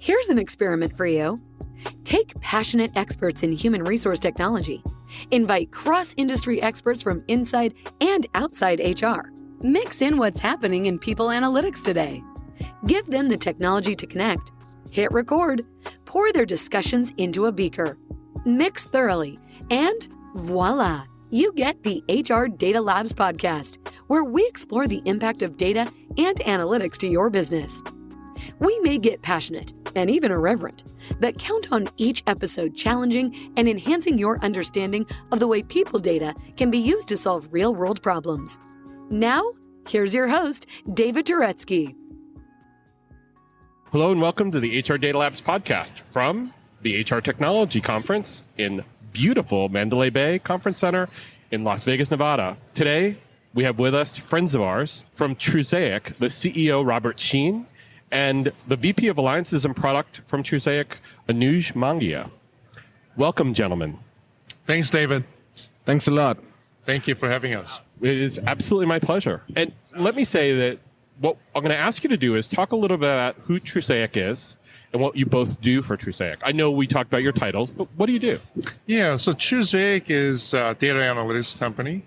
Here's an experiment for you. Take passionate experts in human resource technology. Invite cross-industry experts from inside and outside HR. Mix in what's happening in people analytics today. Give them the technology to connect. Hit record. Pour their discussions into a beaker. Mix thoroughly. And voila! You get the HR Data Labs podcast, where we explore the impact of data and analytics to your business. We may get passionate and even irreverent, but count on each episode challenging and enhancing your understanding of the way people data can be used to solve real-world problems. Now, here's your host, David Turetsky. Hello and welcome to the HR Data Labs podcast from the HR Technology Conference in beautiful Mandalay Bay Conference Center in Las Vegas, Nevada. Today, we have with us friends of ours from Trusaic, the CEO, Robert Sheen, and the VP of Alliances and Product from Trusaic, Anuj Mongia. Welcome, gentlemen. Thanks, David. Thanks a lot. Thank you for having us. It is absolutely my pleasure. And let me say that what I'm going to ask you to do is talk a little bit about who Trusaic is and what you both do for Trusaic. I know we talked about your titles, but what do you do? Yeah, so Trusaic is a data analytics company,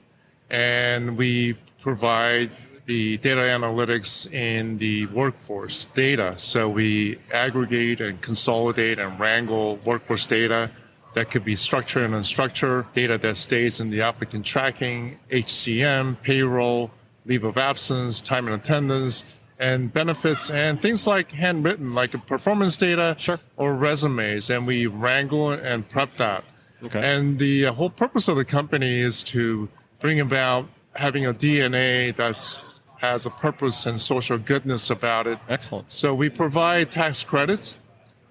and we provide the data analytics in the workforce data. So we aggregate and consolidate and wrangle workforce data that could be structured and unstructured, data that stays in the applicant tracking, HCM, payroll, leave of absence, time and attendance, and benefits, and things like handwritten, like performance data or resumes. And we wrangle and prep that. Okay. And the whole purpose of the company is to bring about having a DNA that has a purpose and social goodness about it. Excellent. So we provide tax credits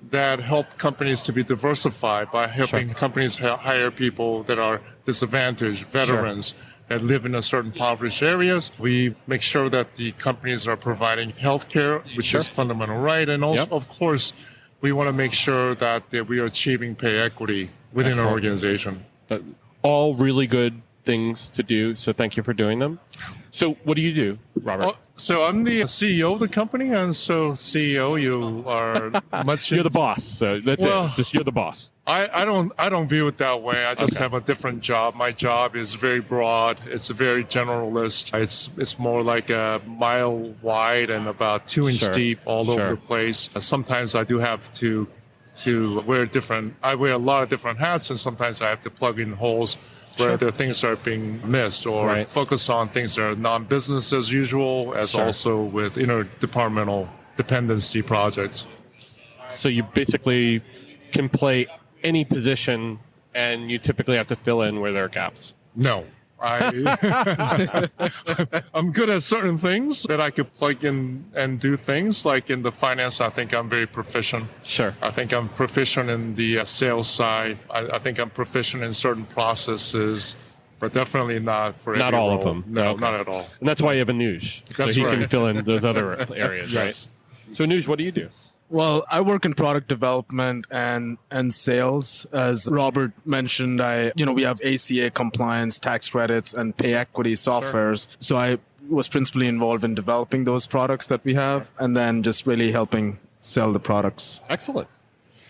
that help companies to be diversified by helping companies hire people that are disadvantaged, veterans that live in a certain impoverished areas. We make sure that the companies are providing healthcare, which is fundamental right. And also, of course, we want to make sure that we are achieving pay equity within our organization. All really good things to do, so thank you for doing them. So what do you do, Robert? So I'm the CEO of the company, and so CEO, you are much... You're the boss, so that's it. Just you're the boss. I don't view it that way. I just have a different job. My job is very broad. It's a very generalist. It's more like a mile wide and about 2 inch deep all over the place. Sometimes I do have to wear I wear a lot of different hats, and sometimes I have to plug in holes where the things are being missed, or focus on things that are non-business as usual, as also with interdepartmental dependency projects. So you basically can play any position, and you typically have to fill in where there are gaps. No. I'm good at certain things that I could plug in and do things. Like in the finance, I think I'm very proficient. Sure. I think I'm proficient in the sales side. I think I'm proficient in certain processes, but definitely not for every all role. of them. No, not at all. And that's why you have Anuj. That's so he can fill in those other areas, right? So Anuj, what do you do? Well, I work in product development and sales. As Robert mentioned, we have ACA compliance, tax credits, and pay equity softwares. So I was principally involved in developing those products that we have, and then just really helping sell the products. Excellent.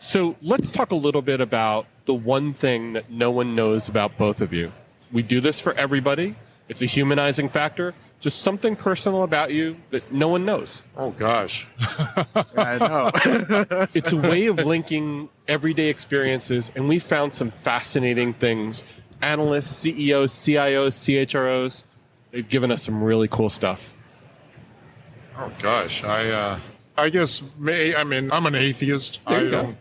So let's talk a little bit about the one thing that no one knows about both of you. We do this for everybody. It's a humanizing factor. Just something personal about you that no one knows. Oh, gosh. I know. It's a way of linking everyday experiences, and we found some fascinating things. Analysts, CEOs, CIOs, CHROs, they've given us some really cool stuff. Oh, gosh. I guess, I'm an atheist. Not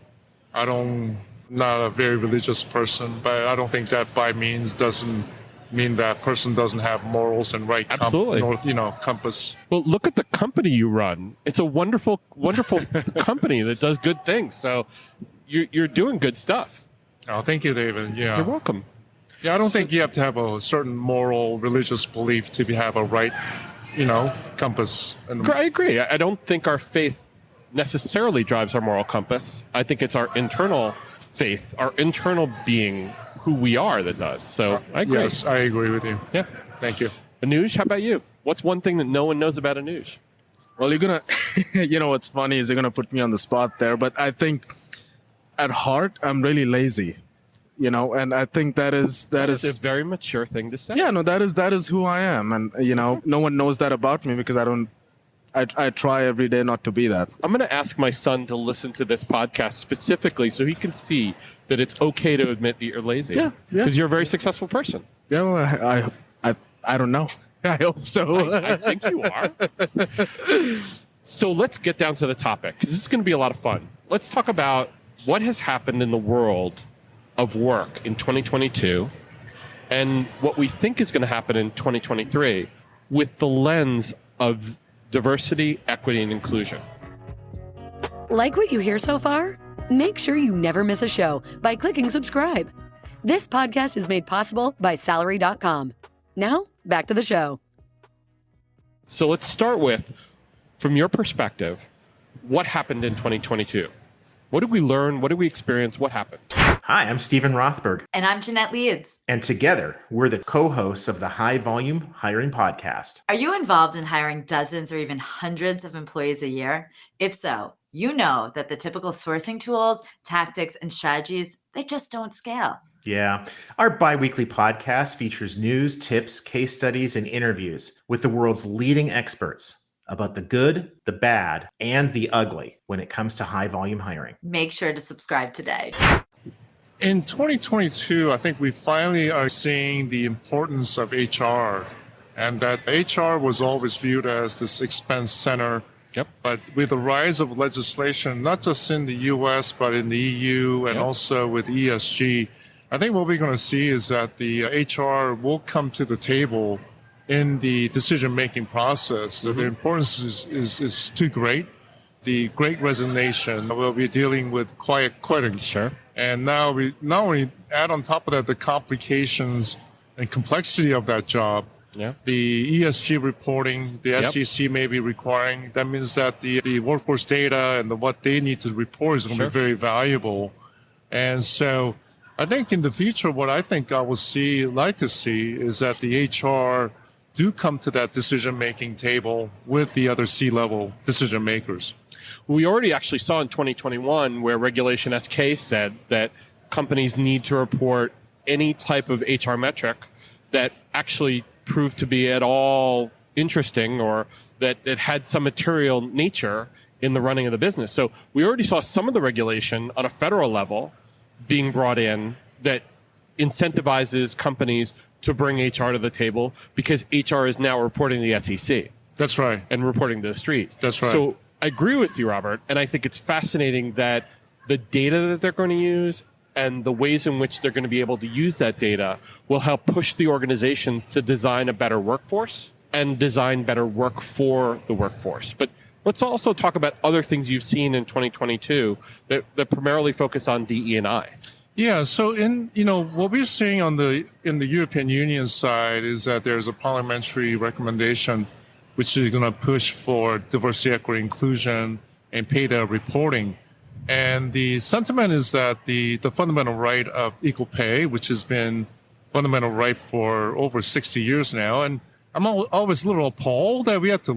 a very religious person, but I don't think that doesn't mean that person doesn't have morals and compass. Well, look at the company you run. It's a wonderful, wonderful company that does good things. So you're doing good stuff. Oh, thank you, David. Yeah. You're welcome. Yeah, I don't think you have to have a certain moral, religious belief to have a right, compass. I agree. I don't think our faith necessarily drives our moral compass. I think it's our internal faith, our internal being, who we are, that does. So I agree. Yes, I agree with you. Yeah. Thank you. Anuj, how about you? What's one thing that no one knows about Anuj? Well, you're gonna, what's funny is you're gonna put me on the spot there, but I think at heart I'm really lazy, and I think that is a very mature thing to say. Yeah, no, that is who I am, and no one knows that about me because I try every day not to be that. I'm going to ask my son to listen to this podcast specifically so he can see that it's okay to admit that you're lazy. Yeah. Because you're a very successful person. Yeah, well, I don't know. I hope so. I think you are. So let's get down to the topic, because this is going to be a lot of fun. Let's talk about what has happened in the world of work in 2022 and what we think is going to happen in 2023 with the lens of diversity, equity, and inclusion. Like what you hear so far? Make sure you never miss a show by clicking subscribe. This podcast is made possible by Salary.com. Now, back to the show. So let's start with, from your perspective, what happened in 2022? What did we learn? What did we experience? What happened? Hi, I'm Stephen Rothberg. And I'm Jeanette Leeds. And together, we're the co-hosts of the High Volume Hiring Podcast. Are you involved in hiring dozens or even hundreds of employees a year? If so, you know that the typical sourcing tools, tactics, and strategies, they just don't scale. Yeah. Our bi-weekly podcast features news, tips, case studies, and interviews with the world's leading experts about the good, the bad, and the ugly when it comes to high volume hiring. Make sure to subscribe today. In 2022, I think we finally are seeing the importance of HR, and that HR was always viewed as this expense center. Yep. But with the rise of legislation, not just in the US, but in the EU and also with ESG, I think what we're going to see is that the HR will come to the table in the decision-making process. That the importance is too great. The great resignation, we'll be dealing with quiet quitting. Sure. And now we not only add on top of that the complications and complexity of that job, the ESG reporting, the SEC may be requiring. That means that the workforce data and what they need to report is going to be very valuable. And so I think in the future, what I think I will like to see is that the HR do come to that decision-making table with the other C-level decision makers. We already actually saw in 2021 where Regulation SK said that companies need to report any type of HR metric that actually proved to be at all interesting or that it had some material nature in the running of the business. So we already saw some of the regulation on a federal level being brought in that incentivizes companies to bring HR to the table because HR is now reporting to the SEC. That's right. And reporting to the street. That's right. So I agree with you, Robert, and I think it's fascinating that the data that they're going to use and the ways in which they're going to be able to use that data will help push the organization to design a better workforce and design better work for the workforce. But let's also talk about other things you've seen in 2022 that primarily focus on DE&I. Yeah, so what we're seeing in the European Union side is that there's a parliamentary recommendation which is going to push for diversity, equity, inclusion, and pay data reporting. And the sentiment is that the fundamental right of equal pay, which has been fundamental right for over 60 years now, and I'm always a little appalled that we had to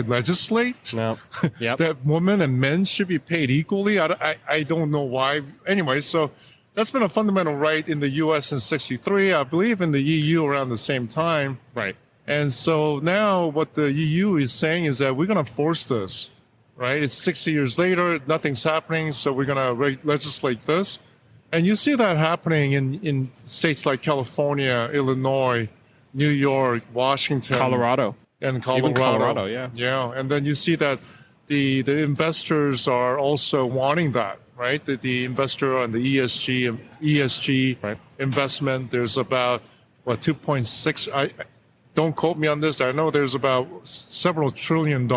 legislate that women and men should be paid equally. I don't know why. Anyway, so that's been a fundamental right in the U.S. since 1963, I believe in the EU around the same time. Right. And so now what the EU is saying is that we're going to force this, right? It's 60 years later, nothing's happening, so we're going to legislate this. And you see that happening in states like California, Illinois, New York, Washington. Colorado. And Colorado. Even Colorado, yeah. Yeah, and then you see that the investors are also wanting that, right? The investor on the ESG investment, there's about, 2.6, don't quote me on this. I know there's about several $1 trillion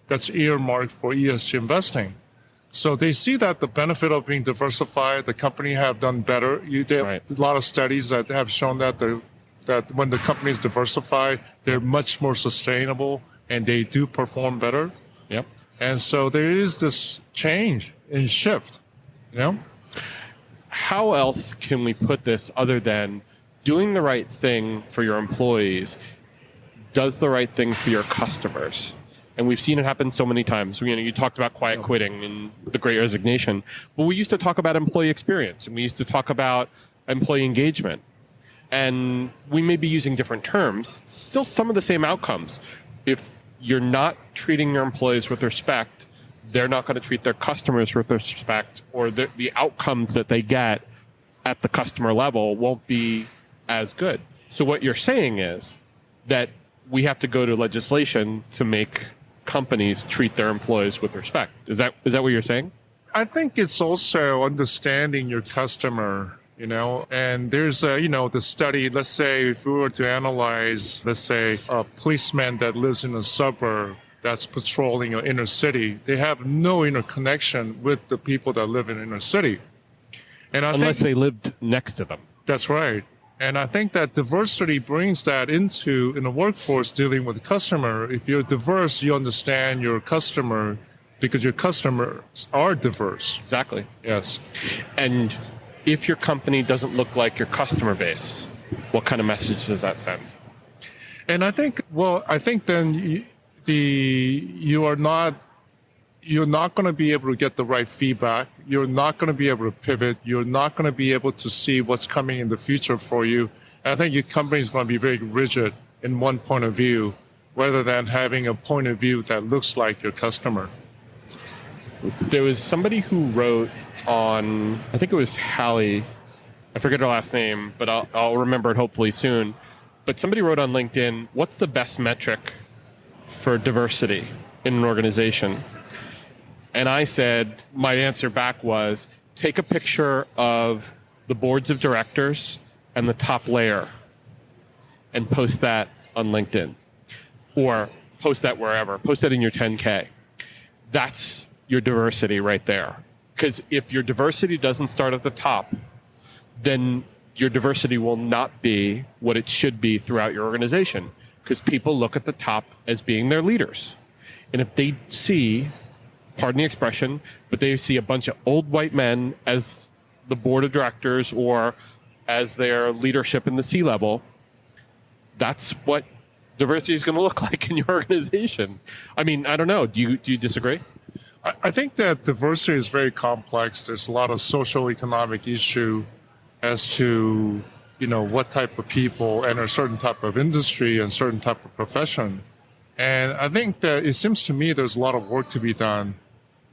that's earmarked for ESG investing. So they see that the benefit of being diversified, the company have done better. They have a lot of studies that have shown that that when the companies diversify, they're much more sustainable and they do perform better. Yep. And so there is this change and shift, How else can we put this other than doing the right thing for your employees does the right thing for your customers? And we've seen it happen so many times. You talked about quiet quitting and the Great Resignation, but we used to talk about employee experience, and we used to talk about employee engagement. And we may be using different terms, still some of the same outcomes. If you're not treating your employees with respect, they're not going to treat their customers with respect, or the outcomes that they get at the customer level won't be as good. So what you're saying is that we have to go to legislation to make companies treat their employees with respect. Is that what you're saying? I think it's also understanding your customer, and there's the study. Let's say if we were to analyze, let's say a policeman that lives in a suburb that's patrolling an inner city, they have no interconnection with the people that live in inner city. And unless they lived next to them. That's right. And I think that diversity brings that in the workforce dealing with the customer. If you're diverse, you understand your customer because your customers are diverse. Exactly. Yes. And if your company doesn't look like your customer base, what kind of message does that send? And I think then you're not going to be able to get the right feedback. You're not going to be able to pivot. You're not going to be able to see what's coming in the future for you. And I think your company is going to be very rigid in one point of view, rather than having a point of view that looks like your customer. There was somebody who wrote on, I think it was Hallie, I forget her last name, but I'll remember it hopefully soon. But somebody wrote on LinkedIn, what's the best metric for diversity in an organization? And I said, my answer back was, take a picture of the boards of directors and the top layer and post that on LinkedIn, or post that wherever, post that in your 10K. That's your diversity right there. Because if your diversity doesn't start at the top, then your diversity will not be what it should be throughout your organization, because people look at the top as being their leaders. And if they see, pardon the expression, but they see a bunch of old white men as the board of directors or as their leadership in the C-level, that's what diversity is going to look like in your organization. I mean, I don't know. Do you disagree? I think that diversity is very complex. There's a lot of social economic issue as to, what type of people enter a certain type of industry and certain type of profession. And I think that it seems to me there's a lot of work to be done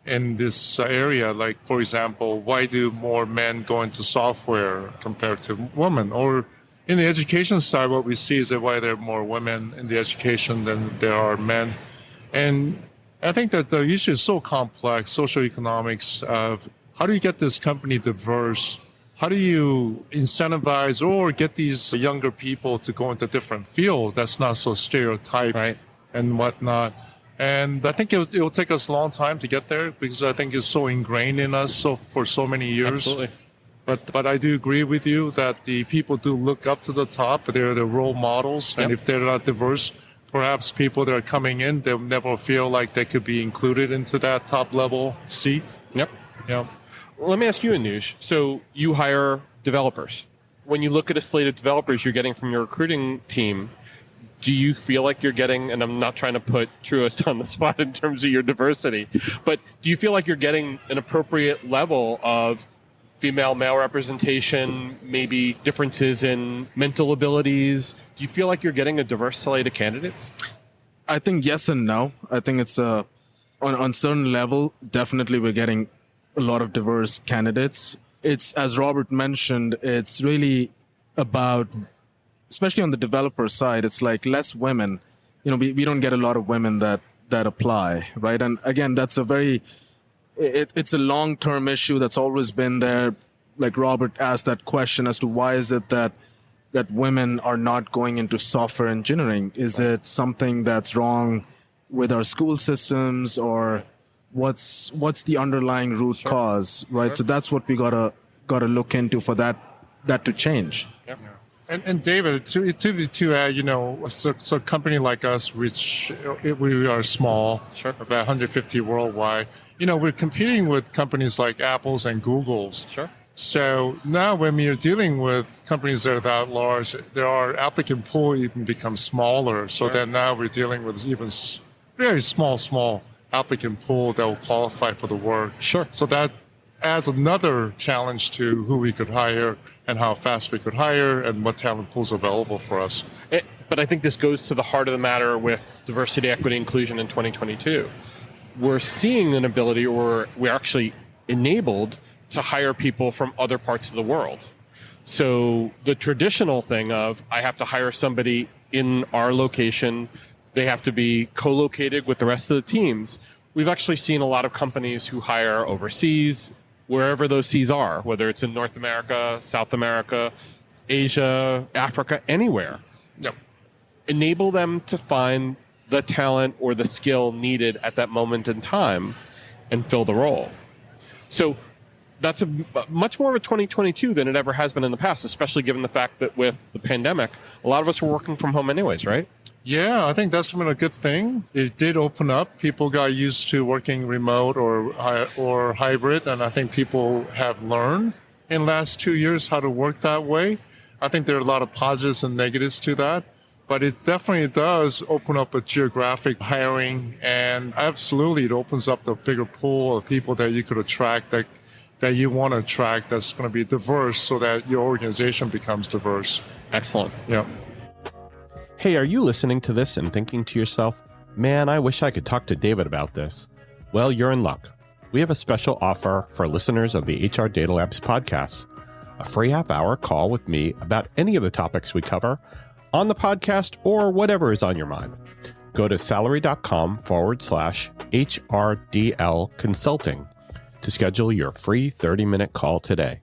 in this area. Like, for example, why do more men go into software compared to women? Or in the education side, what we see is that why there are more women in the education than there are men. And I think that the issue is so complex, social economics of how do you get this company diverse? How do you incentivize or get these younger people to go into different fields that's not so stereotyped, right, and whatnot? And I think it will take us a long time to get there, because I think it's so ingrained in us for so many years. Absolutely. But I do agree with you that the people do look up to the top. They're the role models. And if they're not diverse, perhaps people that are coming in, they'll never feel like they could be included into that top level seat. Yep. Yeah. Let me ask you, Anuj. So you hire developers. When you look at a slate of developers you're getting from your recruiting team, do you feel like you're getting, and I'm not trying to put Truist on the spot in terms of your diversity, but do you feel like you're getting an appropriate level of female, male representation, maybe differences in mental abilities? Do you feel like you're getting a diverse slate of candidates? I think yes and no. I think it's on certain level, definitely we're getting a lot of diverse candidates. It's, as Robert mentioned, it's really about, especially on the developer side, it's like less women. We don't get a lot of women that apply, right? And again, that's it's a long-term issue that's always been there. Like Robert asked that question as to why is it that women are not going into software engineering? Is it something that's wrong with our school systems, or what's the underlying root cause, right? Sure. So that's what we gotta look into for that to change. Yep. And David, to add, so a company like us, which we are small, sure, about 150 worldwide, we're competing with companies like Apple's and Google's. Sure. So now when you're dealing with companies that are that large, our applicant pool even becomes smaller. So then now we're dealing with even very small applicant pool that will qualify for the work. Sure. So that adds another challenge to who we could hire and how fast we could hire and what talent pools are available for us. But I think this goes to the heart of the matter with diversity, equity, inclusion in 2022. We're seeing an ability, or we're actually enabled to hire people from other parts of the world. So the traditional thing of, I have to hire somebody in our location, they have to be co-located with the rest of the teams. We've actually seen a lot of companies who hire overseas, wherever those seas are, whether it's in North America, South America, Asia, Africa, anywhere. Yep. Enable them to find the talent or the skill needed at that moment in time and fill the role. So that's much more of a 2022 than it ever has been in the past, especially given the fact that with the pandemic, a lot of us were working from home anyways, right? Yeah, I think that's been a good thing. It did open up. People got used to working remote or hybrid, and I think people have learned in the last 2 years how to work that way. I think there are a lot of positives and negatives to that, but it definitely does open up a geographic hiring, and absolutely it opens up the bigger pool of people that you could attract, that you want to attract, that's going to be diverse so that your organization becomes diverse. Excellent. Yeah. Hey, are you listening to this and thinking to yourself, man, I wish I could talk to David about this? Well, you're in luck. We have a special offer for listeners of the HR Data Labs podcast, a free half-hour call with me about any of the topics we cover on the podcast or whatever is on your mind. Go to salary.com/HRDL consulting to schedule your free 30-minute call today.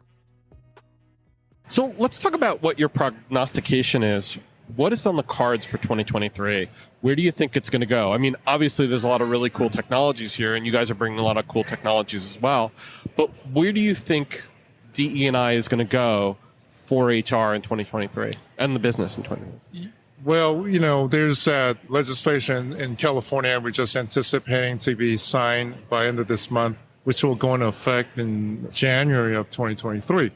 So let's talk about what your prognostication is. What is on the cards for 2023? Where do you think it's going to go? I mean, obviously, there's a lot of really cool technologies here, and you guys are bringing a lot of cool technologies as well. But where do you think DE&I is going to go for HR in 2023 and the business in 2023? Well, there's legislation in California we're just anticipating to be signed by end of this month, which will go into effect in January of 2023.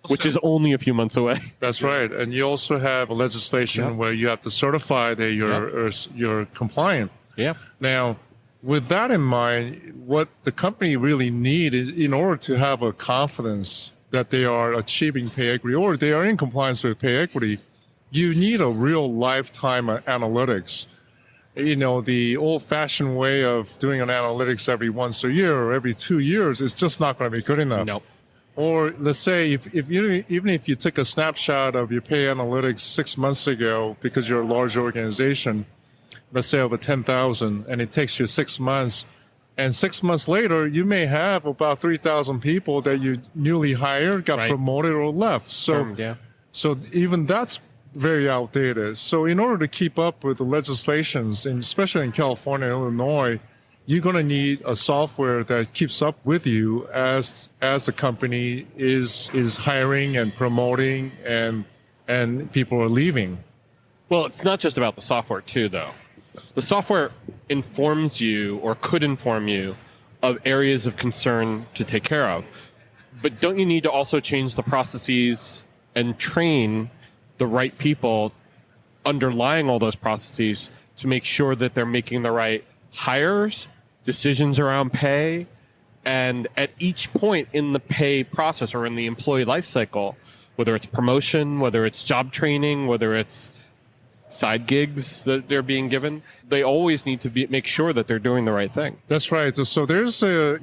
Which is only a few months away. That's right. And you also have a legislation where you have to certify that you're compliant. Yeah. Now, with that in mind, what the company really need is, in order to have a confidence that they are achieving pay equity or they are in compliance with pay equity, you need a real lifetime analytics. The old-fashioned way of doing an analytics every once a year or every 2 years is just not going to be good enough. Nope. Or let's say even if you took a snapshot of your pay analytics 6 months ago, because you're a large organization, let's say over 10,000, and it takes you 6 months, and 6 months later, you may have about 3,000 people that you newly hired, got promoted or left. So even that's very outdated. So in order to keep up with the legislations, and especially in California and Illinois, you're going to need a software that keeps up with you as the company is hiring and promoting and people are leaving. Well, it's not just about the software too, though. The software informs you or could inform you of areas of concern to take care of. But don't you need to also change the processes and train the right people underlying all those processes to make sure that they're making the right hires, decisions around pay, and at each point in the pay process or in the employee life cycle, whether it's promotion, whether it's job training, whether it's side gigs that they're being given, they always need to make sure that they're doing the right thing. That's right. So there's a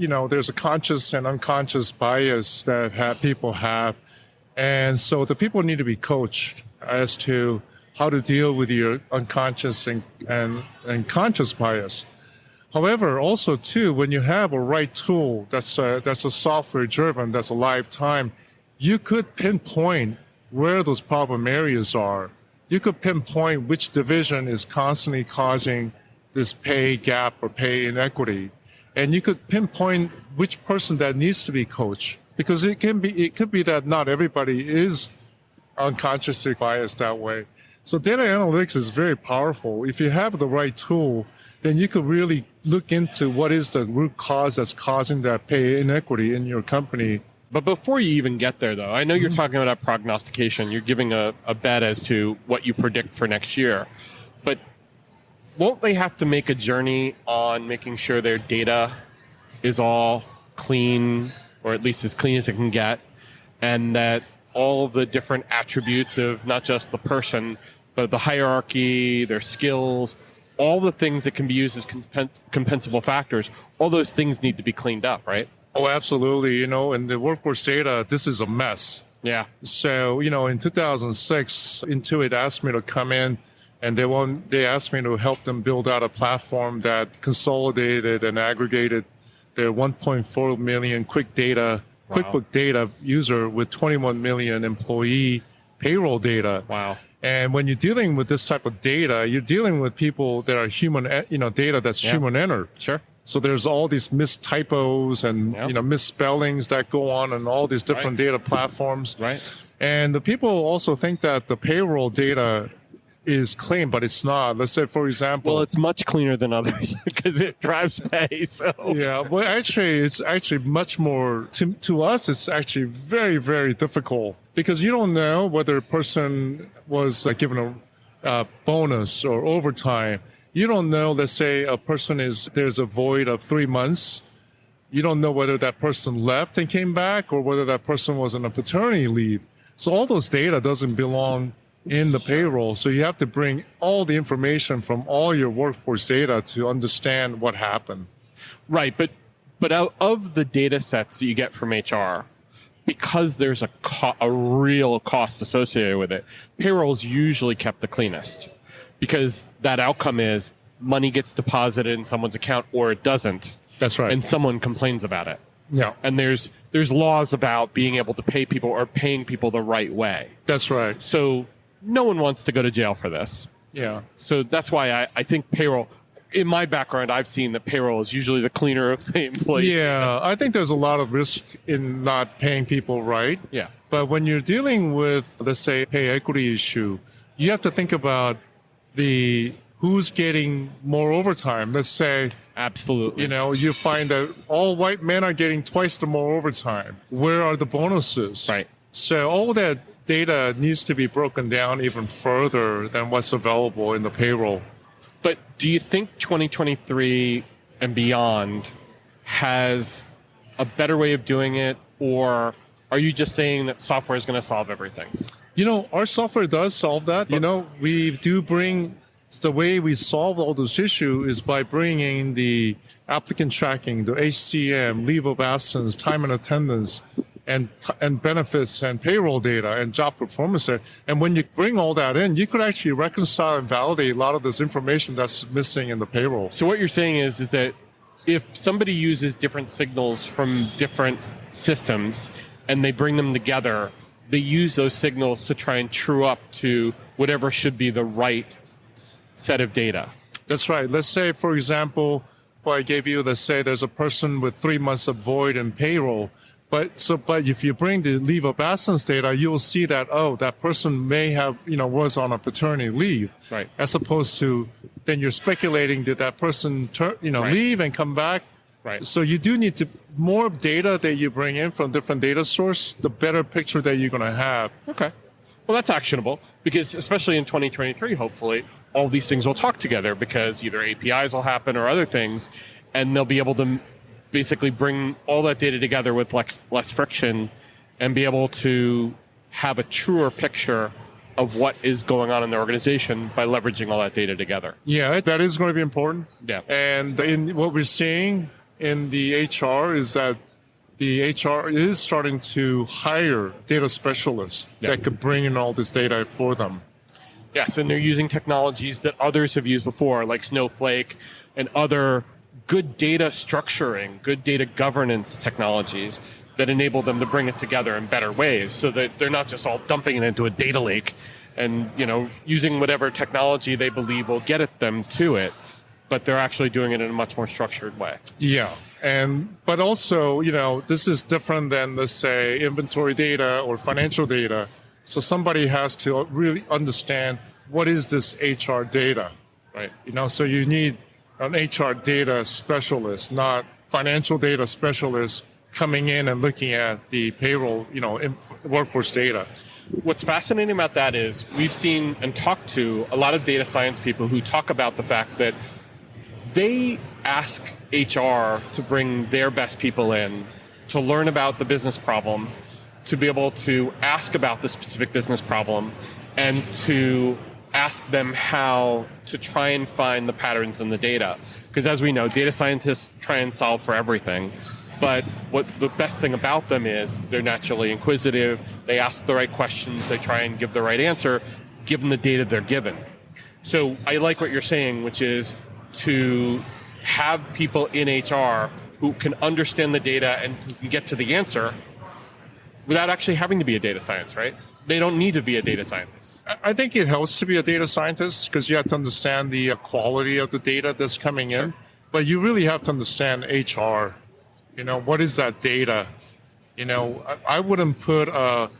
conscious and unconscious bias that people have, and so the people need to be coached as to how to deal with your unconscious and conscious bias. However, also too, when you have a right tool that's a software driven, that's a lifetime, you could pinpoint where those problem areas are. You could pinpoint which division is constantly causing this pay gap or pay inequity, and you could pinpoint which person that needs to be coached, because it could be that not everybody is unconsciously biased that way. So data analytics is very powerful. If you have the right tool, then you could really look into what is the root cause that's causing that pay inequity in your company. But before you even get there, though, I know you're talking about prognostication. You're giving a bet as to what you predict for next year. But won't they have to make a journey on making sure their data is all clean, or at least as clean as it can get, and that all of the different attributes of not just the person, but the hierarchy, their skills, all the things that can be used as compensable factors, all those things need to be cleaned up, right? Oh, absolutely. You know, in the workforce data, this is a mess. Yeah. So, you know, in 2006, Intuit asked me to come in, and they asked me to help them build out a platform that consolidated and aggregated their 1.4 million QuickBook data user with 21 million employee payroll data. Wow. And when you're dealing with this type of data, you're dealing with people that are human, data that's human entered. Sure. So there's all these missed typos and misspellings that go on all these different data platforms. Right. And the people also think that the payroll data is clean, but it's not. Let's say, for example, Well, it's much cleaner than others because it drives pay. So yeah, well, actually, it's actually much more to us. It's actually very, very difficult because you don't know whether a person was given a bonus or overtime. You don't know. Let's say a person there's a void of 3 months. You don't know whether that person left and came back or whether that person was on a paternity leave. So all those data doesn't belong in the payroll. So you have to bring all the information from all your workforce data to understand what happened. right, but out of the data sets that you get from HR, because there's a real cost associated with it, payroll is usually kept the cleanest because that outcome is money gets deposited in someone's account or it doesn't. That's right. And someone complains about it. Yeah, And there's laws about being able to pay people or paying people the right way. that's right. So no one wants to go to jail for this. Yeah. So that's why I think payroll, in my background, I've seen that payroll is usually the cleaner of the employee. Yeah, I think there's a lot of risk in not paying people right. Yeah. But when you're dealing with, let's say, pay equity issue, you have to think about who's getting more overtime. Let's say, Absolutely. you find that all white men are getting twice the more overtime. Where are the bonuses? Right. So all that data needs to be broken down even further than what's available in the payroll. But do you think 2023 and beyond has a better way of doing it, or are you just saying that software is going to solve everything? Our software does solve that. We do bring the way we solve all those issues is by bringing the applicant tracking, the HCM, leave of absence, time and attendance, and benefits and payroll data and job performance data. And when you bring all that in, you could actually reconcile and validate a lot of this information that's missing in the payroll. So what you're saying is that if somebody uses different signals from different systems and they bring them together, they use those signals to try and true up to whatever should be the right set of data. That's right. Let's say, for example, I gave you, let's say there's a person with 3 months of void in payroll. But if you bring the leave of absence data, you'll see that, that person may have, was on a paternity leave. Right. As opposed to, then you're speculating, did that person, leave and come back? Right. So you do need more data that you bring in from different data source, the better picture that you're going to have. Okay. Well, that's actionable because especially in 2023, hopefully, all these things will talk together because either APIs will happen or other things, and they'll be able to basically bring all that data together with less friction and be able to have a truer picture of what is going on in the organization by leveraging all that data together. Yeah, that is going to be important. Yeah. And what we're seeing in the HR is that the HR is starting to hire data specialists that could bring in all this data for them. Yes, and they're using technologies that others have used before, like Snowflake and other good data structuring, good data governance technologies that enable them to bring it together in better ways so that they're not just all dumping it into a data lake and, using whatever technology they believe will get at them to it, but they're actually doing it in a much more structured way. Yeah. But also, this is different than, let's say, inventory data or financial data. So somebody has to really understand what is this HR data, right? So you need an HR data specialist, not financial data specialist coming in and looking at the payroll, workforce data. what's fascinating about that is we've seen and talked to a lot of data science people who talk about the fact that they ask HR to bring their best people in to learn about the business problem, to be able to ask about the specific business problem, and to ask them how to try and find the patterns in the data. Because as we know, data scientists try and solve for everything. But what the best thing about them is they're naturally inquisitive, they ask the right questions, they try and give the right answer, given the data they're given. So I like what you're saying, which is to have people in HR who can understand the data and who can get to the answer without actually having to be a data scientist, right? They don't need to be a data scientist. I think it helps to be a data scientist because you have to understand the quality of the data that's coming in. But you really have to understand HR. What is that data? I wouldn't put a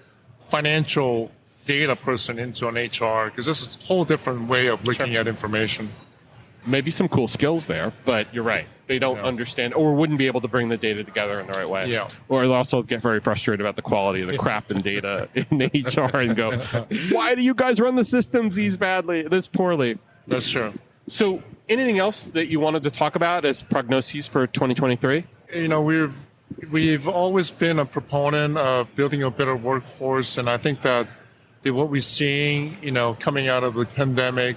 financial data person into an HR because this is a whole different way of looking at information. Maybe some cool skills there, but you're right. They don't understand or wouldn't be able to bring the data together in the right way. Yeah. Or they'll also get very frustrated about the quality of the crap in data in HR and go, why do you guys run the systems this poorly? That's true. So anything else that you wanted to talk about as prognoses for 2023? We've always been a proponent of building a better workforce, and I think that what we're seeing, coming out of the pandemic,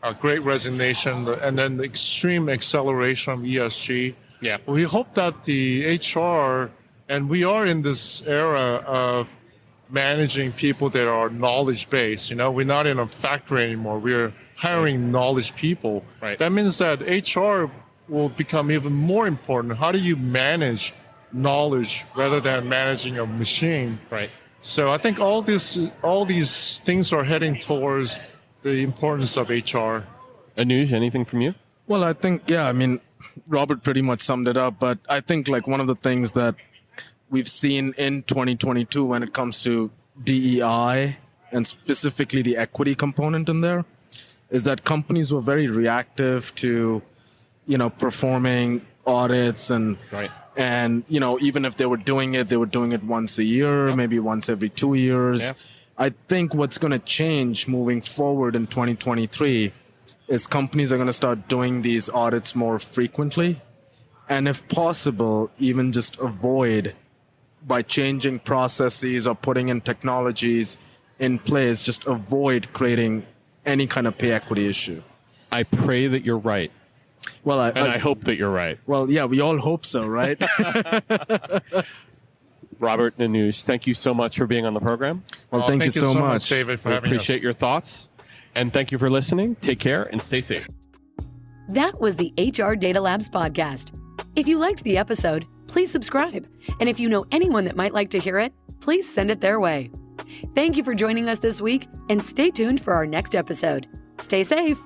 a great resignation, and then the extreme acceleration of ESG. Yeah. We hope that the HR, and we are in this era of managing people that are knowledge-based. We're not in a factory anymore. We're hiring knowledge people. Right. That means that HR will become even more important. How do you manage knowledge rather than managing a machine? Right. So I think all these things are heading towards the importance of HR. Anuj, anything from you? Well, I think, Robert pretty much summed it up, but I think like one of the things that we've seen in 2022 when it comes to DEI and specifically the equity component in there is that companies were very reactive to, performing audits and right. And, even if they were doing it once a year, maybe once every 2 years. Yeah. I think what's going to change moving forward in 2023 is companies are going to start doing these audits more frequently. And if possible, even just avoid, by changing processes or putting in technologies in place, just avoid creating any kind of pay equity issue. I pray that you're right. Well, I hope that you're right. Well, yeah, we all hope so, right? Robert and Anuj, thank you so much for being on the program. Well, thank you so much, David, for We having us. appreciate your thoughts. And thank you for listening. Take care and stay safe. That was the HR Data Labs podcast. If you liked the episode, please subscribe. And if you know anyone that might like to hear it, please send it their way. Thank you for joining us this week and stay tuned for our next episode. Stay safe.